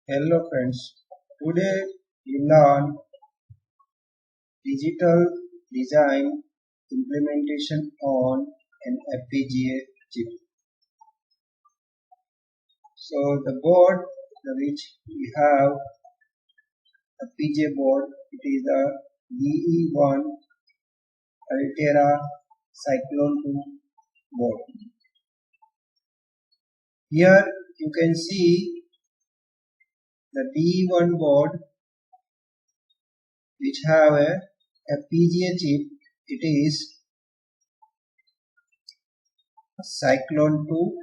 Hello friends, today we learn digital design implementation on an FPGA chip. So the board which we have FPGA board, it is a DE1 altera cyclone 2 board. Here you can see the DE1 board which have a FPGA chip. It is cyclone 2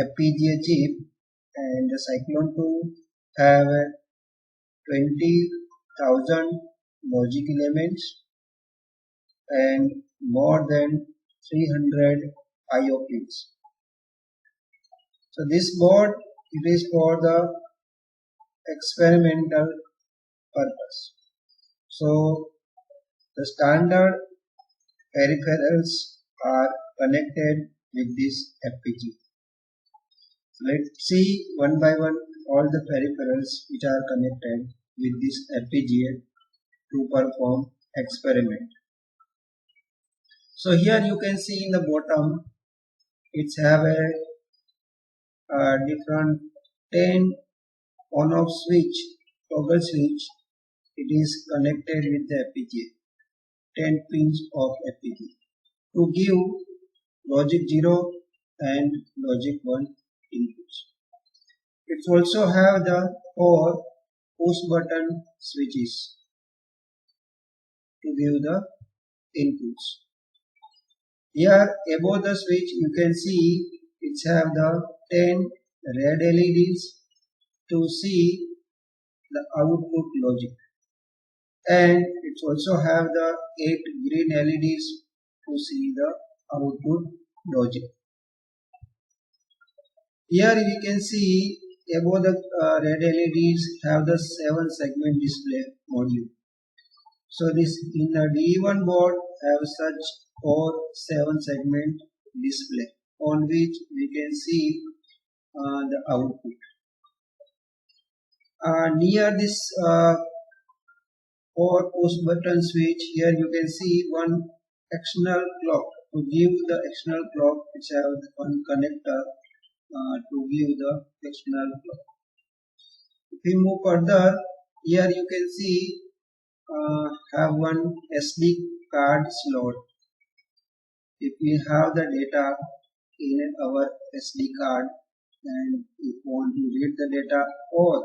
FPGA chip, and the cyclone 2 have 20,000 logic elements and more than 300 IO pins. So this board, it is for the experimental purpose. So the standard peripherals are connected with this FPGA. So let's see one by one all the peripherals which are connected with this FPGA to perform experiment. So here you can see in the bottom it's have a different 10 on off switch, toggle switch. It is connected with the FPGA, 10 pins of FPGA to give logic 0 and logic 1 inputs. It also have the 4 push button switches to give the inputs. Here above the switch you can see it have the 10 red LEDs to see the output logic, and it also have the 8 green LEDs to see the output logic. Here we can see above the red LEDs have the 7 segment display module. So this in the D1 board have such 7 segment display on which we can see the output. Near this 4 push button switch, here you can see one external clock to give the external clock, which have one connector to give the external clock. If we move further, here you can see have one SD card slot. If we have the data in our SD card and if we want to read the data, or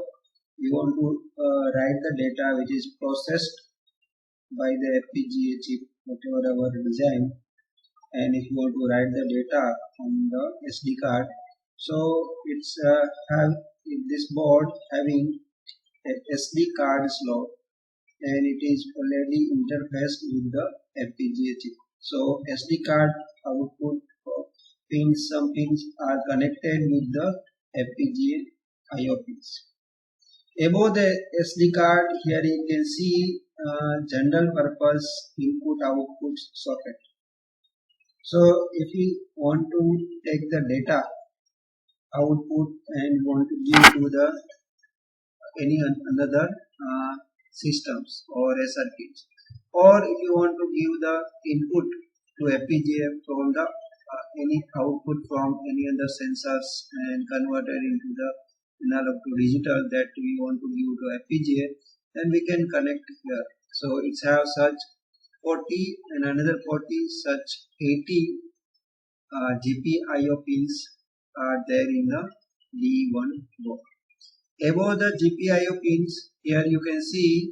we want to write the data which is processed by the FPGA chip, whatever our design, and if you want to write the data on the SD card, so it's have in this board having a SD card slot, and it is already interfaced with the FPGA chip. So SD card output pins, some pins are connected with the FPGA IO pins. Above the SD card, here you can see general purpose input output socket. So if we want to take the data output and want to give to the any another systems or a circuit, or if you want to give the input to FPGA from the any output from any other sensors and convert it into the analog to digital that we want to give to FPGA, then we can connect here. So it has such 40 and another 40 such 80 GPIO pins are there in the D1 board. Above the GPIO pins, here you can see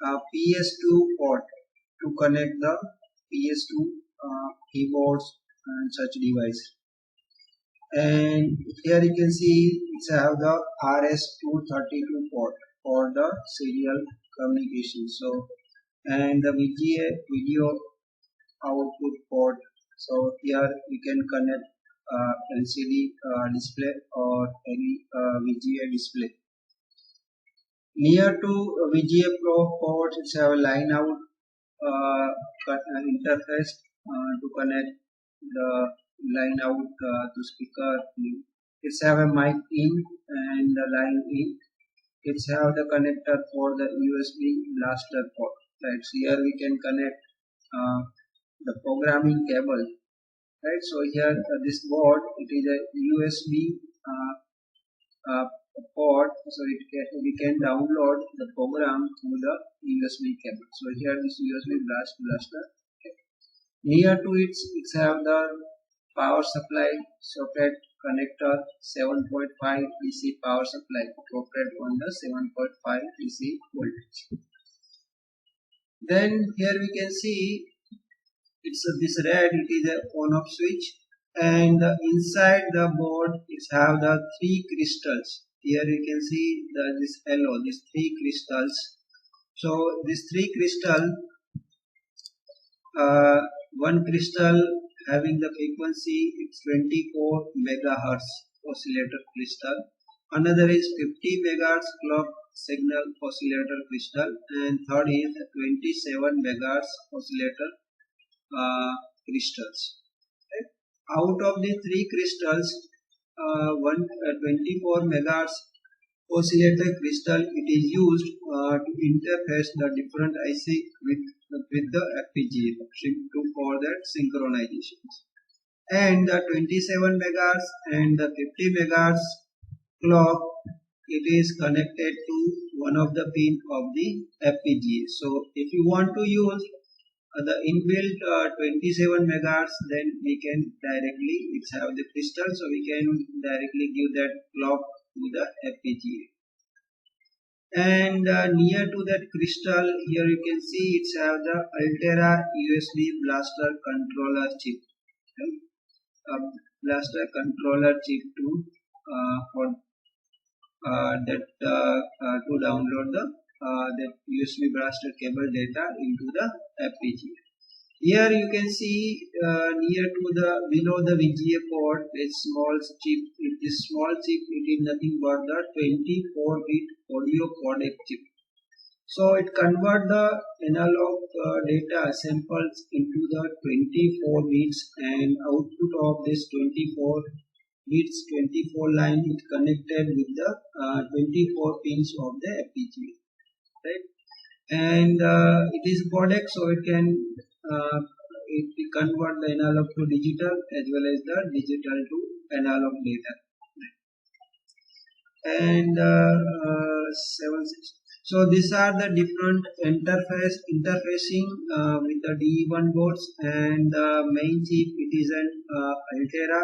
a PS2 port to connect the PS2 keyboards and such device. And here you can see it's have the RS-232 port for the serial communication. So, and the VGA video output port. So here we can connect LCD display or any VGA display. Near to VGA port, it's have a line out interface to connect the line out to speaker It's have a mic in and the line in. It's have the connector for the USB blaster port. Right. So here we can connect the programming cable. Right. So here this board, it is a USB uh, port. So we can download the program through the USB cable. So here this USB blaster. Near to it, it's have the power supply socket connector 7.5 DC power supply operated on the 7.5 DC voltage. Then here we can see it's this red, it is a on off switch, and inside the board it have the three crystals. Here you can see this yellow, these three crystals. So this three crystal, one crystal having the frequency it's 24 megahertz oscillator crystal, another is 50 megahertz clock signal oscillator crystal, and third is 27 megahertz oscillator crystals. Right? Out of the three crystals, 24 megahertz oscillator crystal, it is used to interface the different IC with the FPGA for that synchronization. And the 27 megahertz and the 50 megahertz clock, it is connected to one of the pin of the FPGA. So if you want to use the inbuilt 27 megahertz, then we can directly, it's have the crystal, so we can directly give that clock to the FPGA. And near to that crystal, here you can see it's have the Altera USB blaster controller chip. Right? Blaster controller chip to to download the USB blaster cable data into the FPGA. Here you can see near to the below the VGA port, a small chip. This small chip, it is nothing but the 24-bit audio codec chip. So it convert the analog data samples into the 24 bits, and output of this 24 bits, 24 line, it connected with the 24 pins of the FPGA. Right? And it is codec, so it can it convert the analog to digital as well as the digital to analog data. And so these are the different interfacing with the DE1 boards, and the main chip, it is an Altera.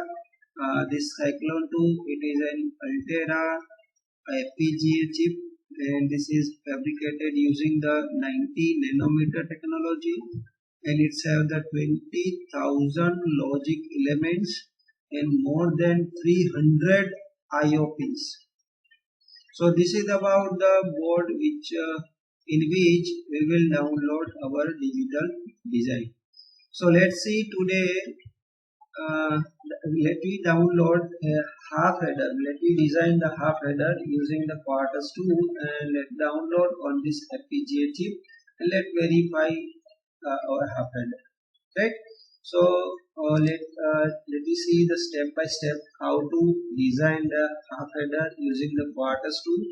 This cyclone 2, it is an Altera FPGA chip, and this is fabricated using the 90 nanometer technology, and it's have the 20,000 logic elements and more than 300 IO pins. So this is about the board which in which we will download our digital design. So let's see today. Let me download a half header. Let me design the half header using the quarters tool, and let download on this FPGA chip, and let verify our half header. Right. So let me see the step by step how to design the half header using the quarters tool,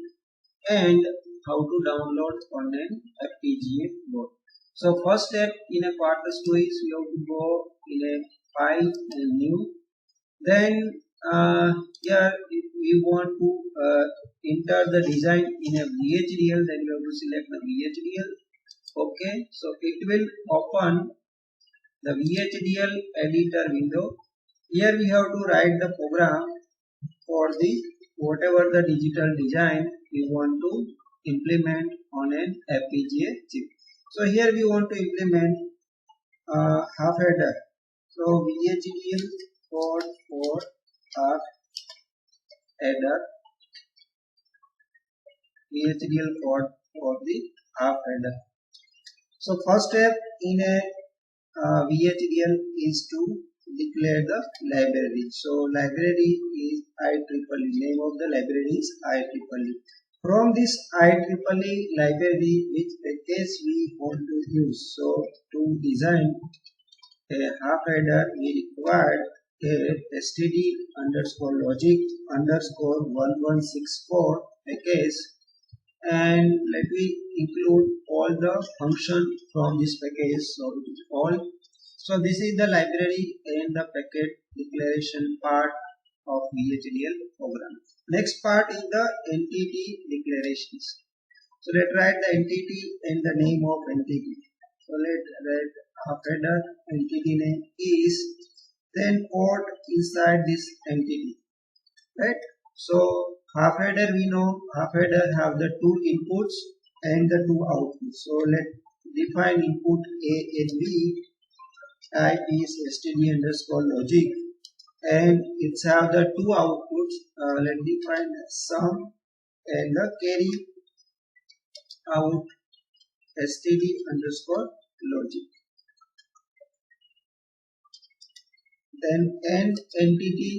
and how to download on an FPGA board. So first step in a quarters tool is we have to go in a file and new. Then here if we want to enter the design in a VHDL, then you have to select the VHDL. Okay, so it will open the VHDL editor window. Here we have to write the program for the whatever the digital design we want to implement on an FPGA chip. So here we want to implement half header. So VHDL code for half header, VHDL code for the half header. So first step in a VHDL is to declare the library. So library is IEEE. Name of the library is IEEE. From this IEEE library, which package we want to use. So to design a half header, we required a std underscore logic underscore 1164 package, and let me include all the function from this package. So it is all. So this is the library and the packet declaration part of VHDL program. Next part is the entity declarations. So let's write the entity and the name of entity. So let's write header entity name is, then port inside this entity, right? So header, we know header have the two inputs and the two outputs. So let's define input A and B. Type is std underscore logic, and it's have the two outputs. Let's define sum and the carry out std underscore logic. Then end entity,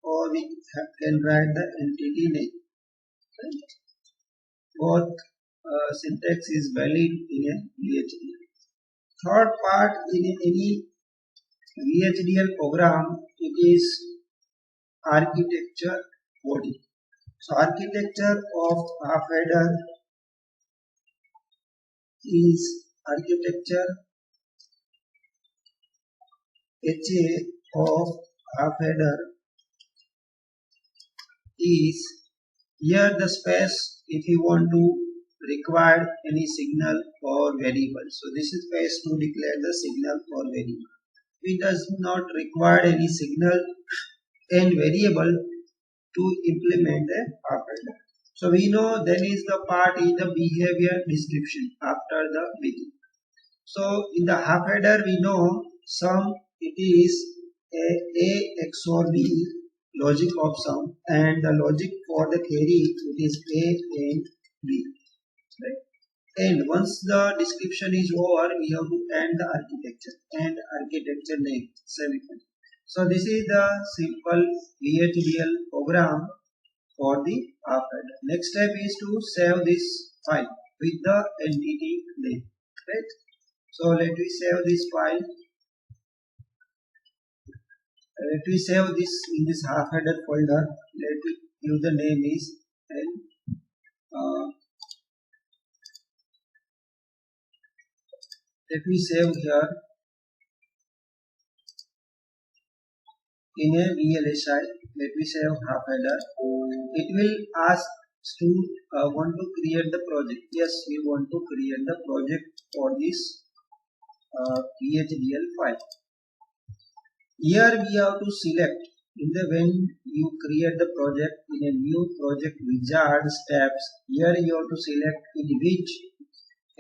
or we can write the entity name. Right? Both syntax is valid in a VHDL. Third part, in any VHDL program, it is architecture body. So architecture of header is architecture HA of header is, here the space if you want to require any signal or variable. So this is space to declare the signal or variable. We does not require any signal and variable to implement the header. So we know then is the part in the behavior description after the begin. So in the header we know sum, it is a XOR B logic of sum, and the logic for the carry it is A and B. Right? And once the description is over, we have to end the architecture and architecture name semicolon. So this is the simple VHDL program for the header. Next step is to save this file with the entity name. Right? So let me save this file. Let me save this in this header folder. Let me give the name is, and let me save here in a VLSI. Let me save header. It will ask to want to create the project. Yes, we want to create the project for this VHDL file. Here we have to select in the when you create the project in a new project wizard steps. Here you have to select in which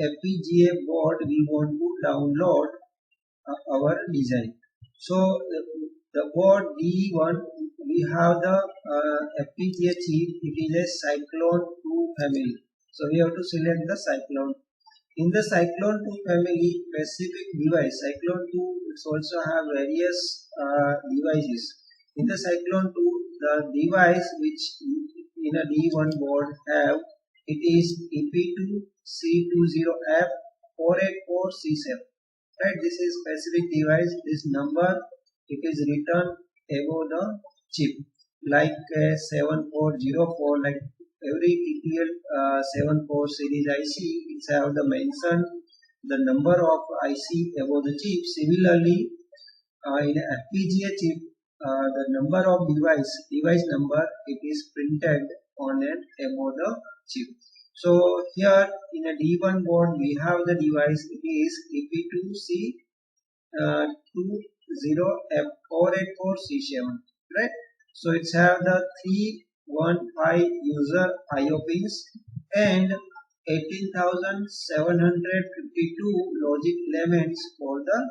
FPGA board we want to download our design. So the board D1, we have the FPGA chip. It is a cyclone 2 family. So we have to select the cyclone. In the cyclone 2 family specific device, cyclone 2 it's also have various devices. In the cyclone 2, the device which in a D1 board have, it is EP2C20F 484C7. Right, this is specific device. This number it is written above the chip like 7404, like every EPL 74 series IC, it have the mention the number of IC above the chip. Similarly, in a FPGA chip, the number of device number, it is printed on it above the chip. So here in a D1 board we have the device, it is EP2C20F484C7, right? So it's have the 315 user IO pins and 18,752 logic elements for the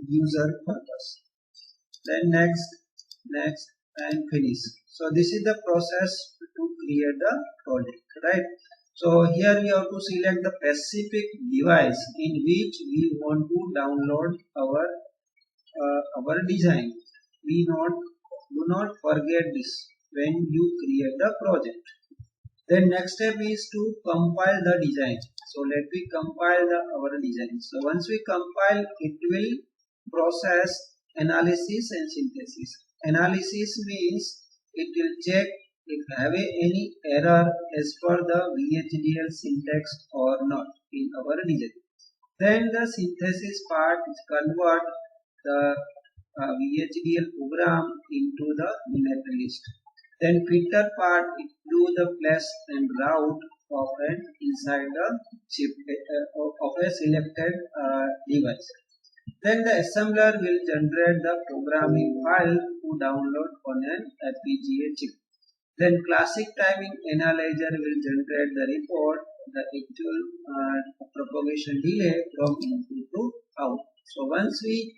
user purpose. Then next and finish. So this is the process to create the project, right? So here we have to select the specific device in which we want to download our design. Do not forget this when you create the project. Then next step is to compile the design. So let me compile our design. So once we compile, it will process analysis and synthesis. analysis means it will check if have any error as per the VHDL syntax or not in our design. Then the synthesis part is convert the VHDL program into the net list. Then filter part it do the place and route of an inside the chip of a selected device. Then the assembler will generate the programming file to download on an FPGA chip. Then classic timing analyzer will generate the report, the actual propagation delay from input to out. So once we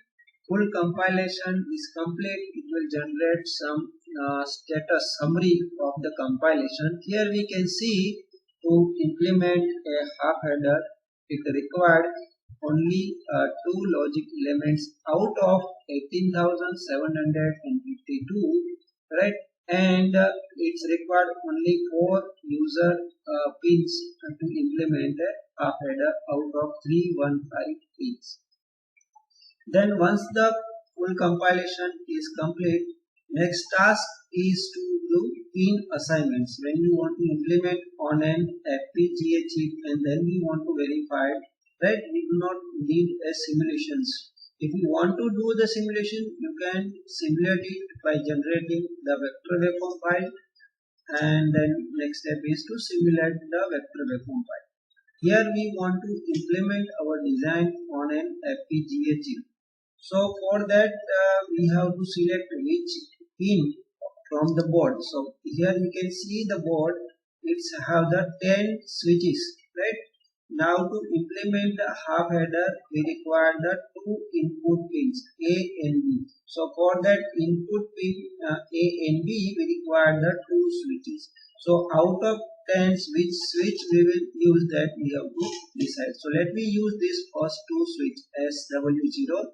full compilation is complete, it will generate some status summary of the compilation. Here we can see to implement a half header, it required only two logic elements out of 18,752, right? And it's required only 4 user pins to implement a half header out of 315 pins. Then once the full compilation is complete, next task is to do pin assignments. When you want to implement on an FPGA chip and then we want to verify, right, we do not need a simulations. If you want to do the simulation, you can simulate it by generating the vector waveform file, and then next step is to simulate the vector waveform file. Here we want to implement our design on an FPGA chip. So for that we have to select which pin from the board. So here you can see the board, it's have the 10 switches, right? Now to implement the half header, we require the 2 input pins A and B. So for that input pin A and B, we require the 2 switches. So out of 10, which switch we will use, that we have to decide. So let me use this first 2 switch SW0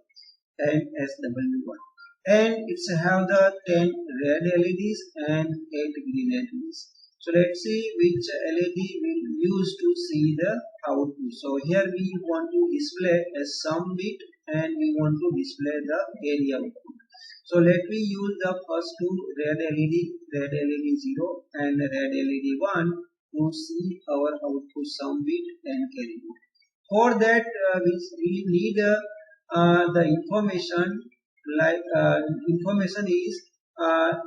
and SW1. And it's have the 10 red LEDs and 8 green LEDs. So let's see which LED will use to see the output. So here we want to display a sum bit and we want to display the area output. So let me use the first 2 red LED 0 and red LED 1 to see our output sum bit and carry bit. For that we need the information, like information is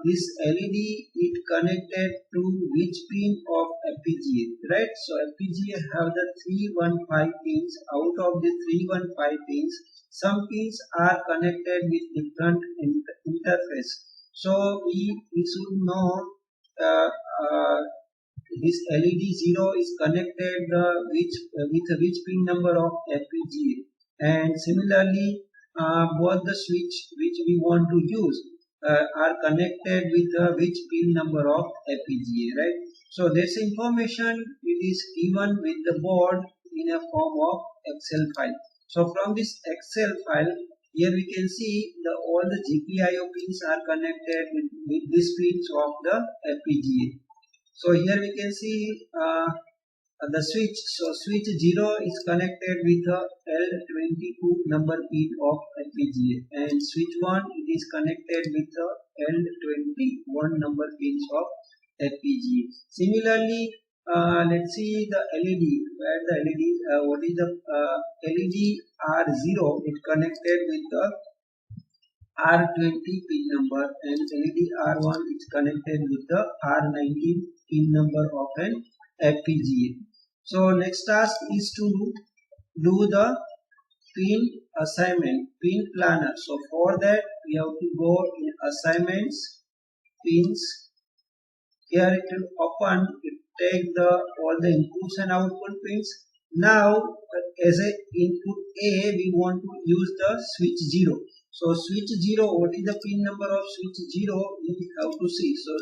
this LED is connected to which pin of FPGA, right? So FPGA have the 315 pins. Out of the 315 pins, some pins are connected with different interface. So we should know this LED 0 is connected with which pin number of FPGA, and similarly both the switch which we want to use are connected with which pin number of FPGA, right? So this information it is given with the board in a form of Excel file. So from this Excel file, here we can see all the GPIO pins are connected with these pins of the FPGA. So here we can see the switch. So switch 0 is connected with the L22 number pin of FPGA, and switch 1 it is connected with the L21 number pins of FPGA. Similarly, let's see the LED. Where the LED? What is the LED R0? It connected with the R20 pin number, and LED R1 is connected with the R19 pin number of an FPGA. So next task is to do the pin assignment, pin planner. So for that we have to go in assignments, pins. Here it will open, it take all the inputs and output pins. Now as a input A we want to use the switch 0. So switch 0, what is the pin number of switch 0? We have to see. So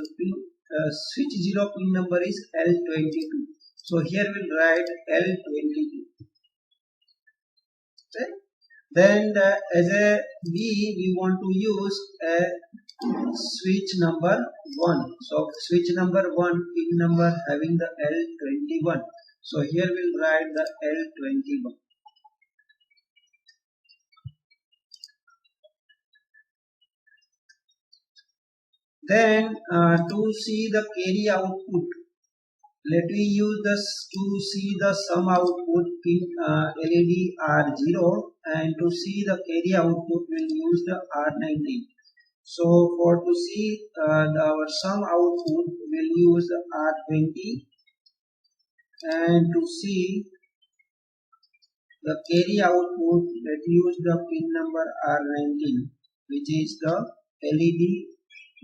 switch 0 pin number is L22. So here we'll write L22. Okay. Then as a B we want to use a switch number 1. So switch number 1 pin number having the L21. So here we'll write the L21. Then to see the carry output, let me use this to see the sum output pin LED R0, and to see the carry output we'll use the R19. So for to see our sum output we'll use the R20, and to see the carry output, let's use the pin number R19, which is the LED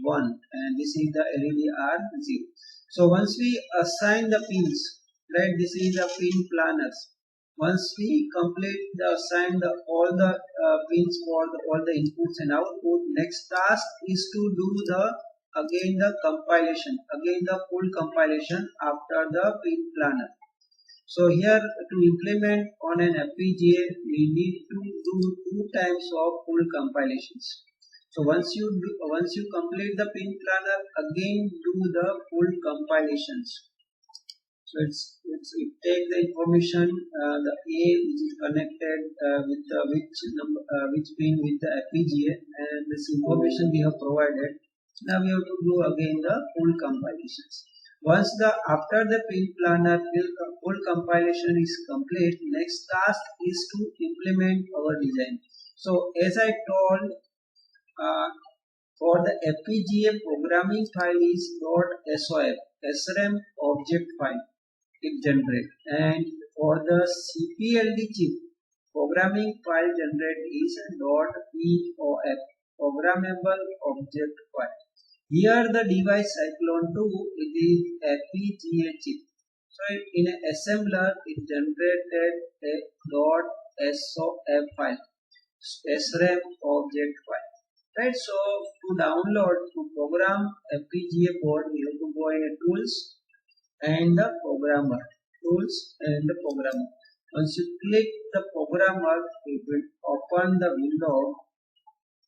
1, and this is the LED R0. So once we assign the pins, right, this is the pin planners. Once we complete the assign the all the pins for all the inputs and output, next task is to do the again the compilation, again the full compilation after the pin planner. So here to implement on an FPGA, we need to do 2 times of full compilations. So once you complete the pin planner, again do the full compilations. So it takes the information the A which is connected with the which pin with the FPGA, and this information we have provided. Now we have to do again the full compilations. Once after the pin planner full compilation is complete, next task is to implement our design. So as I told, for the FPGA programming file is .sof, SRAM object file it generate, and for the CPLD chip programming file generate is .POF, programmable object file. Here the device cyclone 2, it is FPGA chip. So in an assembler it generated a .sof file, SRAM object file. Right, so to download, to program FPGA board, we have to go in a tools and the programmer, tools and the programmer. Once you click the programmer, it will open the window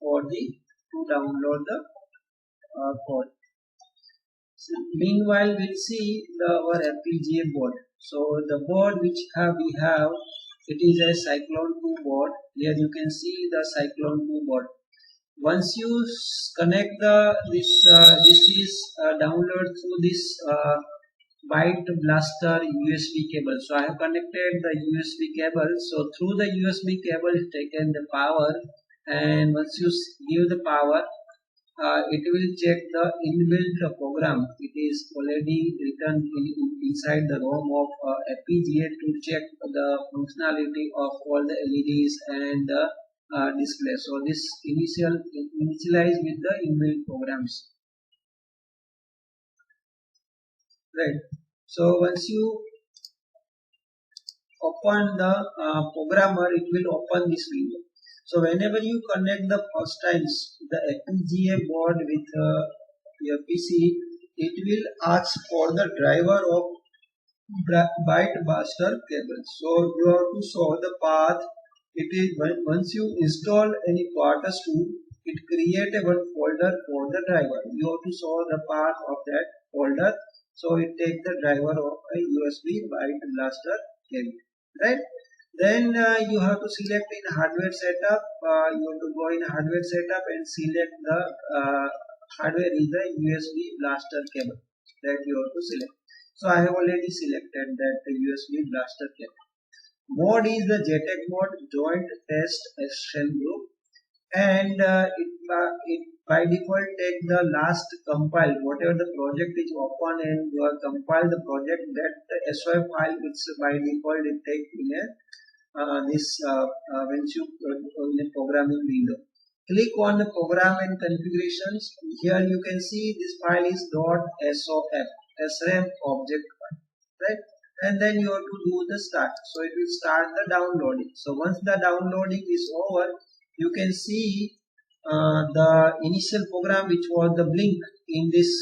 for to download the code. So meanwhile, we'll see our FPGA board. So the board which we have, it is a cyclone 2 board. Here you can see the cyclone 2 board. Once you connect this is download through this Byte Blaster USB cable. So I have connected the USB cable. So through the USB cable is taken the power, and once you give the power, it will check the inbuilt program. It is already written inside the ROM of FPGA to check the functionality of all the LEDs and the display. So this initialize with the inbuilt programs. Right. So once you open the programmer, it will open this window. So whenever you connect the first times the FPGA board with your PC, it will ask for the driver of Byte Blaster cable. So you have to show the path. It is once you install any quarters tool, it create a one folder for the driver. You have to show the path of that folder. So it takes the driver of a USB Byte Blaster cable, right? Then you have to select in hardware setup. You have to go in hardware setup and select the hardware is the USB Blaster cable that you have to select. So I have already selected that the USB Blaster cable. Mode is the JTAG mode, Joint Test Action Group, and it by default take the last compile, whatever the project is open and you have compiled the project, that the SOF file which by default it take in a when you in the programming window. Click on the program and configurations. Here you can see this file is .sof, SRAM object file, right? And then you have to do the start. So it will start the downloading. So once the downloading is over, you can see the initial program which was the blink in this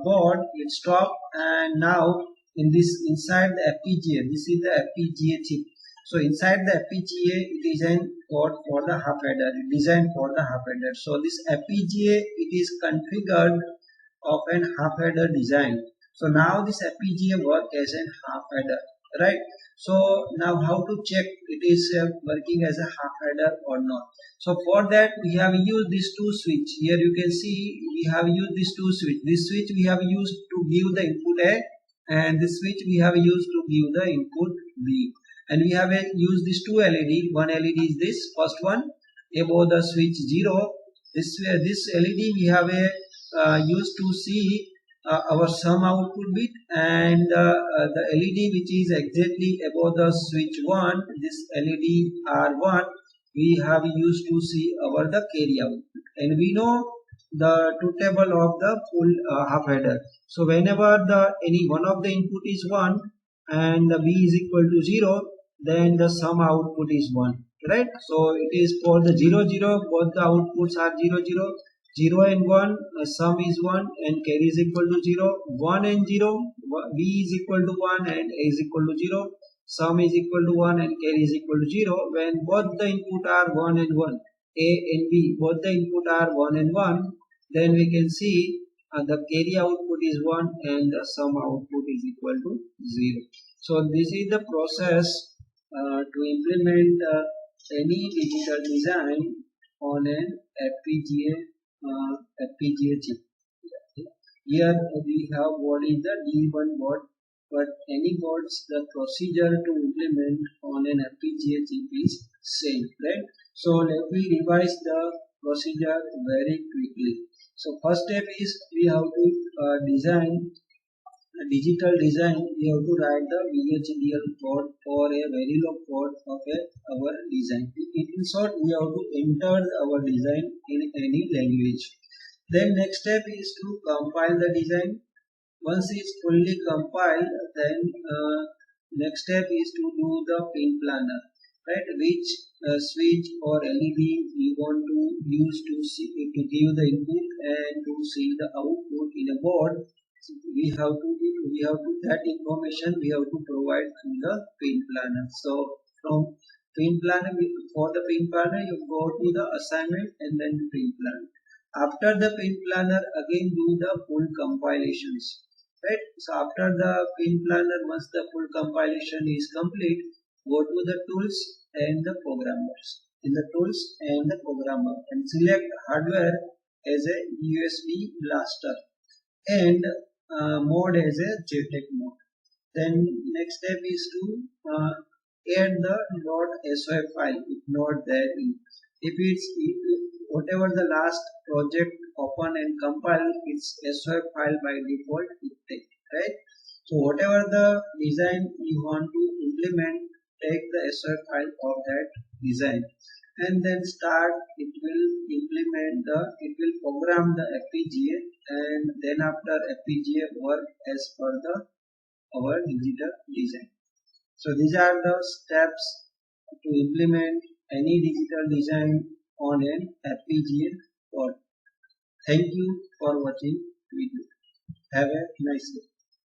board, it stopped, and now in this inside the FPGA, this is the FPGA chip. So inside the FPGA it is an code for the half adder, designed for the half adder. So this FPGA it is configured of an half adder design. So now this FPGA work as an half adder, right? So now how to check it is working as a half adder or not? So for that we have used these two switch. Here you can see we have used these two switch. This switch we have used to give the input A, and this switch we have used to give the input B. And we have used these two LED. One LED is this first one above the switch 0. This LED we have used to see our sum output bit, and the LED which is exactly above the switch 1, this LED R1, we have used to see our the carry output. And we know the truth table of the full half adder. So whenever the any one of the input is 1 and the B is equal to 0, then the sum output is 1, right? So it is for the 0 0, both the outputs are 0 0. 0 and 1, sum is 1 and carry is equal to 0. 1 and 0, B is equal to 1 and A is equal to 0. Sum is equal to 1 and carry is equal to 0. When both the input are 1 and 1, A and B, both the input are 1 and 1, then we can see the carry output is 1 and the sum output is equal to 0. So this is the process to implement any digital design on an FPGA chip. Here we have what is the D1 board, but any boards the procedure to implement on an FPGA chip is same, right? So let me revise the procedure very quickly. So first step is we have to design a digital design. We have to write the VHDL code or a Verilog code of our design. In short, we have to enter our design in any language. Then next step is to compile the design. Once it's fully compiled, then next step is to do the pin planner, right? Which switch or LED we want to use to give the input and to see the output in a board. So we have to that information we have to provide in the pin planner. So from pin planner, for the pin planner you go to the assignment and then pin planner. After the pin planner, again do the full compilations, right? So after the pin planner, once the full compilation is complete, go to the tools and the programmers. In the tools and the programmer, and select hardware as a USB blaster and mode as a JTAG mode. Then next step is to add the .swi file if not there. If whatever the last project open and compile, its SWI file by default it takes, right? So whatever the design you want to implement, take the SWI file of that design and then start. It will program the FPGA, and then after FPGA work as per our digital design. So these are the steps to implement any digital design on an FPGA board. Thank you for watching video. Have a nice day.